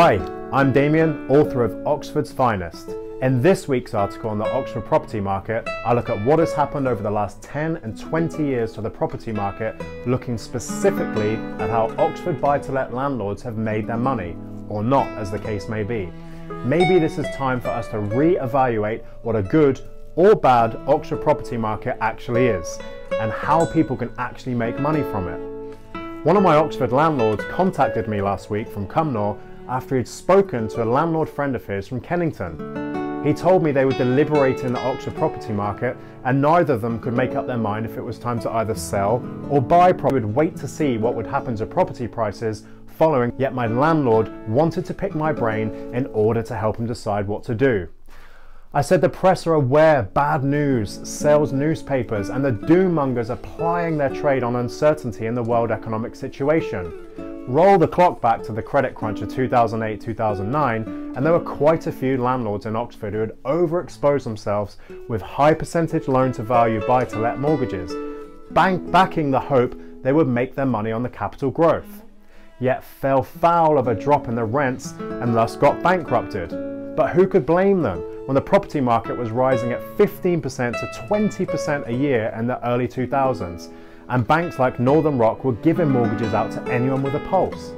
Hi, I'm Damien, author of Oxford's Finest. In this week's article on the Oxford property market, I look at what has happened over the last 10 and 20 years to the property market, looking specifically at how Oxford buy-to-let landlords have made their money, or not, as the case may be. Maybe this is time for us to re-evaluate what a good or bad Oxford property market actually is, and how people can actually make money from it. One of my Oxford landlords contacted me last week from Cumnor after he'd spoken to a landlord friend of his from Kennington. He told me they were deliberating the Oxford property market and neither of them could make up their mind if it was time to either sell or buy property. They would wait to see what would happen to property prices following, yet my landlord wanted to pick my brain in order to help him decide what to do. I said the press are aware, bad news sells newspapers, and the doommongers are plying their trade on uncertainty in the world economic situation. Roll the clock back to the credit crunch of 2008-2009 and there were quite a few landlords in Oxford who had overexposed themselves with high percentage loan to value buy-to-let mortgages, backing the hope they would make their money on the capital growth, yet fell foul of a drop in the rents and thus got bankrupted. But who could blame them when the property market was rising at 15% to 20% a year in the early 2000s? And banks like Northern Rock were giving mortgages out to anyone with a pulse.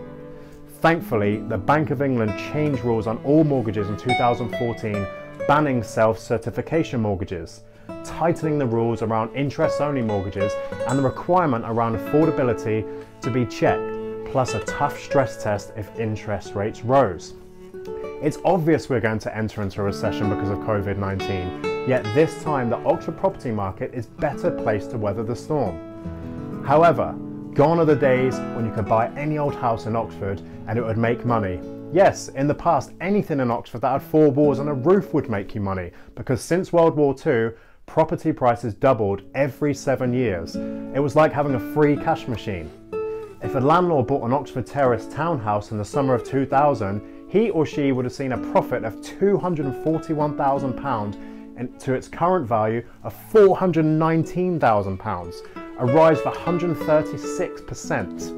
Thankfully, the Bank of England changed rules on all mortgages in 2014, banning self-certification mortgages, tightening the rules around interest-only mortgages and the requirement around affordability to be checked, plus a tough stress test if interest rates rose. It's obvious we're going to enter into a recession because of COVID-19, yet this time the Oxford property market is better placed to weather the storm. However, gone are the days when you could buy any old house in Oxford and it would make money. Yes, in the past, anything in Oxford that had 4 walls and a roof would make you money, because since World War II, property prices doubled every 7 years. It was like having a free cash machine. If a landlord bought an Oxford Terrace townhouse in the summer of 2000, he or she would have seen a profit of £241,000 and to its current value of £419,000. A rise of 136%.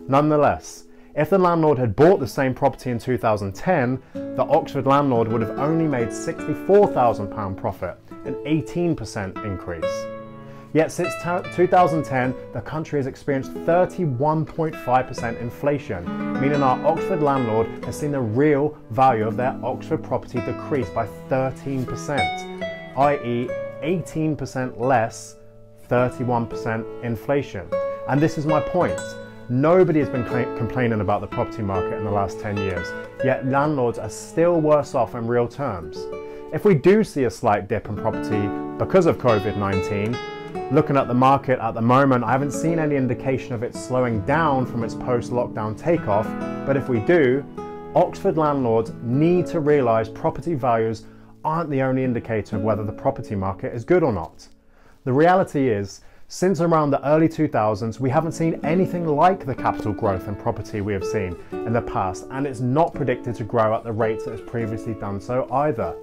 Nonetheless, if the landlord had bought the same property in 2010, the Oxford landlord would have only made £64,000 profit, an 18% increase. Yet since 2010, the country has experienced 31.5% inflation, meaning our Oxford landlord has seen the real value of their Oxford property decrease by 13%, i.e. 18% less 31% inflation. And this is my point. Nobody has been complaining about the property market in the last 10 years, yet landlords are still worse off in real terms. If we do see a slight dip in property because of COVID-19, looking at the market at the moment, I haven't seen any indication of it slowing down from its post-lockdown takeoff, but if we do, Oxford landlords need to realise property values aren't the only indicator of whether the property market is good or not. The reality is, since around the early 2000s, we haven't seen anything like the capital growth in property we have seen in the past, and it's not predicted to grow at the rates it has previously done so either.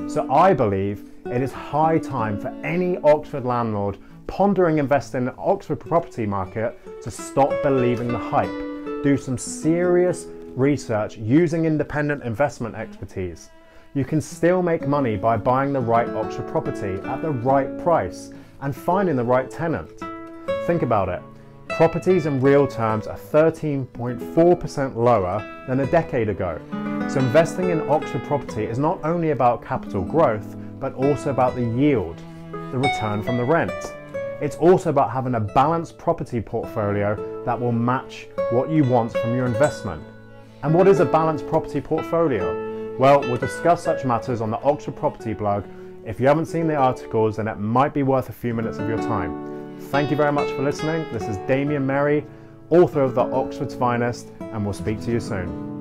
So I believe it is high time for any Oxford landlord pondering investing in the Oxford property market to stop believing the hype, do some serious research using independent investment expertise. You can still make money by buying the right Oxford property at the right price and finding the right tenant. Think about it. Properties in real terms are 13.4% lower than a decade ago. So investing in Oxford property is not only about capital growth, but also about the yield, the return from the rent. It's also about having a balanced property portfolio that will match what you want from your investment. And what is a balanced property portfolio? Well, we'll discuss such matters on the Oxford Property blog. If you haven't seen the articles, then it might be worth a few minutes of your time. Thank you very much for listening. This is Damien Merry, author of the Oxford's Finest, and we'll speak to you soon.